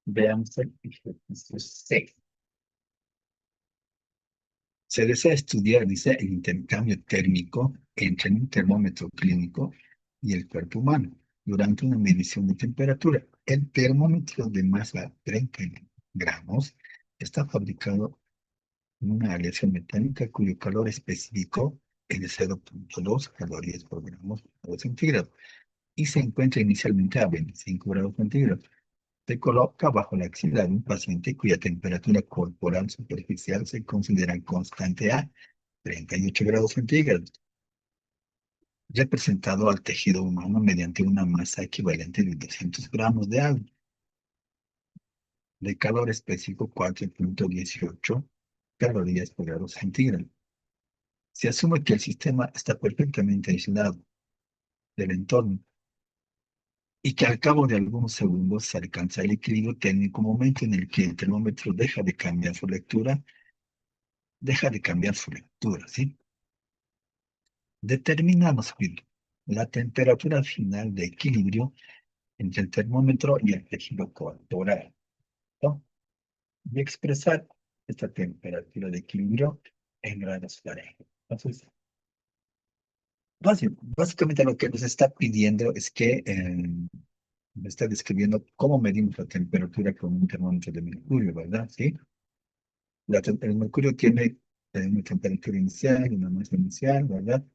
Veamos el ejercicio C. Se desea estudiar, dice, el intercambio térmico entre un termómetro clínico y el cuerpo humano durante una medición de temperatura. El termómetro de masa 30 gramos está fabricado en una aleación metálica cuyo calor específico es de 0,2 calorías por grado centígrado y se encuentra inicialmente a 25 grados centígrados. Se coloca bajo la axila de un paciente cuya temperatura corporal superficial se considera constante a 38 grados centígrados, representado al tejido humano mediante una masa equivalente de 200 gramos de agua, de calor específico 4,18 calorías por grado centígrado. Se asume que el sistema está perfectamente aislado del entorno y que al cabo de algunos segundos se alcanza el equilibrio técnico, momento en el que el termómetro deja de cambiar su lectura, ¿sí? Determinamos la temperatura final de equilibrio entre el termómetro y el tejido corporal, ¿no? Y expresar esta temperatura de equilibrio en grados Fahrenheit. Entonces, básicamente lo que nos está pidiendo es que me está describiendo cómo medimos la temperatura con un termómetro de mercurio, ¿verdad? ¿Sí? El mercurio tiene una temperatura inicial, una masa inicial, ¿verdad?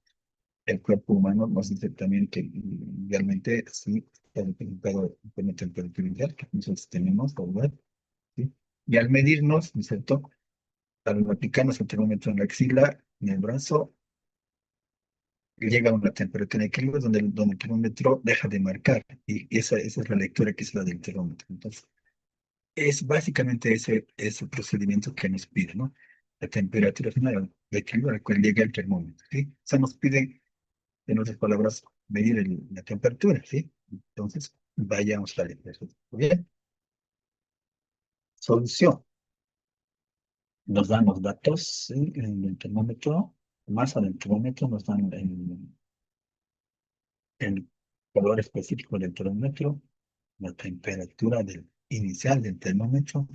El cuerpo humano nos dice también que realmente sí está representado por una temperatura inicial que nosotros tenemos, ¿verdad? ¿Sí? Y al medirnos, ¿no es cierto? Al aplicarnos el termómetro en la axila, en el brazo, llega a una temperatura de equilibrio donde el termómetro deja de marcar. Y esa es la lectura que es la del termómetro. Entonces, es básicamente ese procedimiento que nos pide, ¿no? La temperatura final de equilibrio al cual llega el termómetro, ¿sí? O sea, nos pide, en otras palabras, medir la temperatura, ¿sí? Entonces, vayamos a la ejercicio. Bien, solución. Nos dan los datos, ¿sí? En el termómetro, masa del termómetro, nos dan el valor específico del termómetro, la temperatura inicial del termómetro,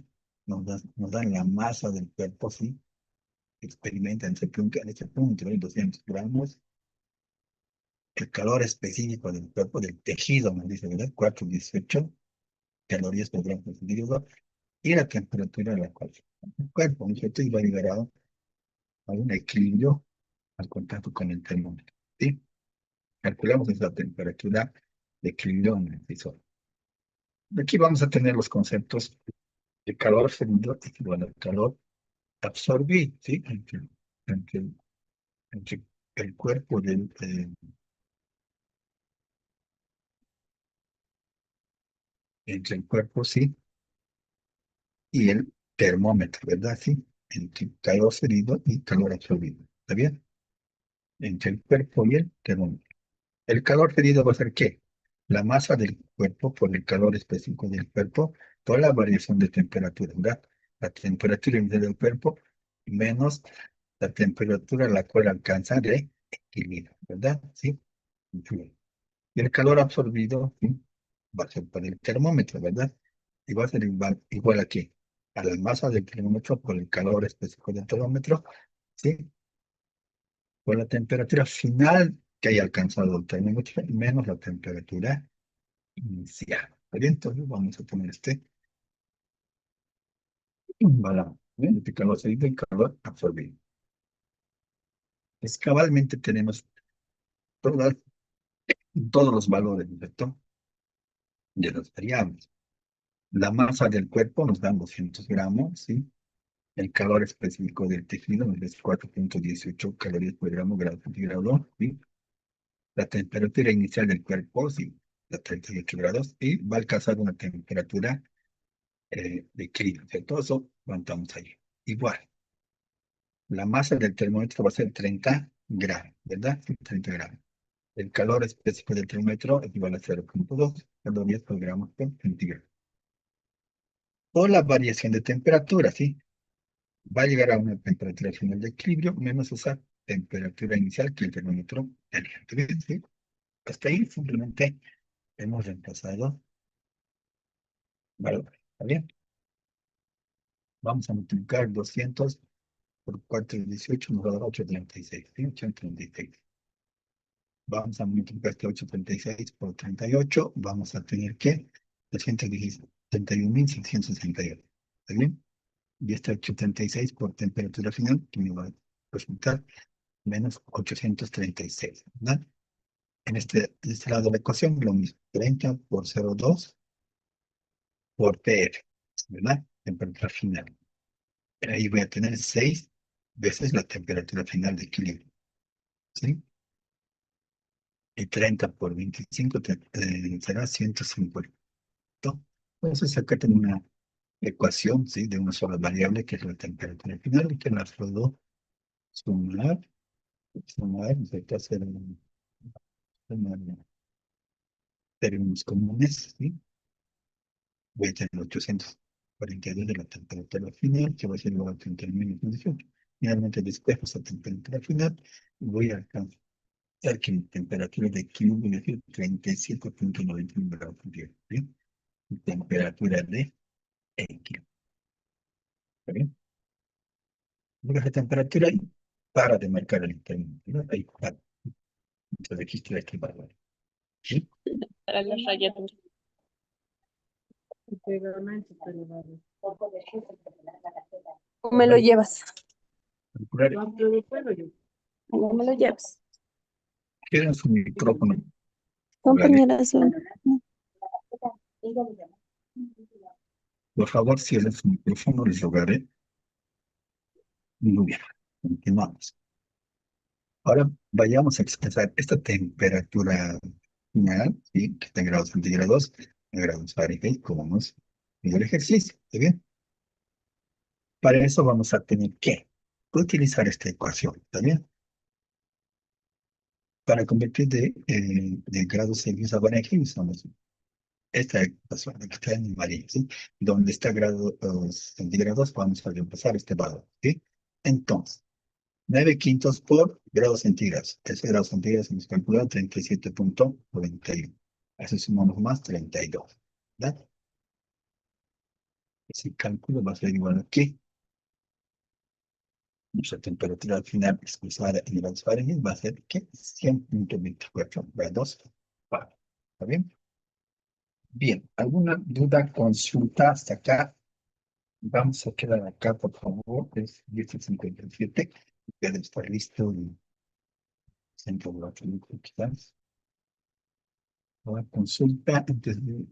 nos dan la masa del cuerpo, ¿sí? Experimenta en este punto, hay 200 gramos, el calor específico del cuerpo, del tejido, me dice, ¿verdad? 418 calorías por gramo por centígrado, y la temperatura a la cual el cuerpo, ¿no es cierto? Y va a llegar a un equilibrio al contacto con el termómetro, ¿sí? Calculamos esa temperatura de equilibrio en el visor. Aquí vamos a tener los conceptos de calor fluido igual al calor absorbido, ¿sí? Entre, entre el cuerpo entre el cuerpo, sí, y el termómetro, ¿verdad? Sí, entre calor fluido y calor absorbido. ¿Está bien? Entre el cuerpo y el termómetro. El calor fluido va a ser ¿qué? La masa del cuerpo por el calor específico del cuerpo por la variación de temperatura, ¿verdad? La temperatura inicial del cuerpo menos la temperatura a la cual alcanza de equilibrio, ¿verdad? Sí. Influye. Y el calor absorbido, ¿sí? Va a ser por el termómetro, ¿verdad? Y va a ser igual aquí, a la masa del termómetro por el calor específico del termómetro, ¿sí? Por la temperatura final que haya alcanzado el termómetro menos la temperatura inicial. ¿Está bien? Entonces vamos a poner este balance. ¿Bien? Este calor salido y calor absorbido. Es cabalmente tenemos todas, todos los valores, ¿cierto? De las variables. La masa del cuerpo nos dan 200 gramos, ¿sí? El calor específico del tejido es 4,18 calorías por grado centígrado. ¿Sí? La temperatura inicial del cuerpo, sí, a 38 grados, y va a alcanzar una temperatura de equilibrio. Todo eso levantamos ahí. Igual, la masa del termómetro va a ser 30 gramos, ¿verdad? Sí, 30 gramos. El calor específico del termómetro equivale a 0,2 calorías por gramo por centígrado. O la variación de temperatura, ¿sí? Va a llegar a una temperatura final de equilibrio menos esa temperatura inicial que el termómetro tenía. Entonces, ¿sí? Hasta ahí simplemente hemos reemplazado valores. ¿Está bien? Vamos a multiplicar 200 por 418 nos va a dar 836. ¿Sí? 836. Vamos a multiplicar este 836 por 38. Vamos a tener que 231.768. ¿Está bien? Y este 836 por temperatura final, que me va a resultar menos 836. ¿Verdad? En este lado de la ecuación, lo mismo. 30 por 0,2 por PF. ¿Verdad? Temperatura final. Ahí voy a tener 6 veces la temperatura final de equilibrio. ¿Sí? Y 30 por 25 será 150. Entonces acá tengo una ecuación, ¿sí? De una sola variable que es la temperatura final y que la puedo sumar, sumar, ¿cierto? Hacer sumar términos comunes, ¿sí? Voy a tener 842 de la temperatura final, que va a ser igual a 30.018. Finalmente despejo esa temperatura final y voy a alcanzar que mi temperatura de equilibrio es 37,91 grados centígrados, ¿sí? Temperatura de equilibrio. ¿Está bien? Baja temperatura y para de marcar el interno, ¿no? Ahí para. Entonces aquí estoy aquí para. ¿Sí? Para las rayadas. ¿O me lo llevas? Calcular. ¿O me lo llevas? Quieren su micrófono. Vale. Compañera, Por favor, cierren su micrófono, les rogaré. Muy bien. Continuamos. Ahora vayamos a expresar esta temperatura final, ¿sí? Que está en grados centígrados, en grados Fahrenheit, como nos dio el ejercicio. ¿Está bien? Para eso vamos a tener que utilizar esta ecuación. ¿Está bien? Para convertir de grados Celsius a Fahrenheit usamos esta ecuación que está en amarillo, ¿sí? Donde está grados centígrados, vamos a reemplazar este valor, ¿sí? Entonces, 9 quintos por grados centígrados. Ese grado centígrados se nos calcula 37,91. Así sumamos más 32, ¿verdad? Ese cálculo va a ser igual a que nuestra temperatura final expresada en grados Fahrenheit va a ser que 100,24 grados Fahrenheit. ¿Está bien? Bien, ¿alguna duda, consulta hasta acá? Vamos a quedar acá, por favor. Es 10:57. Debe estar listo el centro de la quizás. Una consulta antes de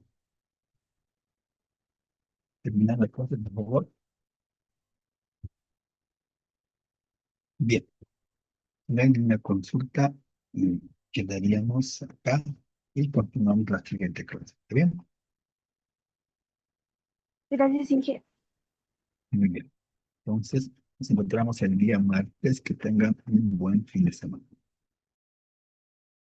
terminar la cosa, por favor. Bien, no hay ninguna consulta. mm, Quedaríamos acá y continuamos la siguiente clase. ¿Está bien? gracias, Inge. Muy bien. Entonces, nos encontramos el día martes. Que tengan un buen fin de semana.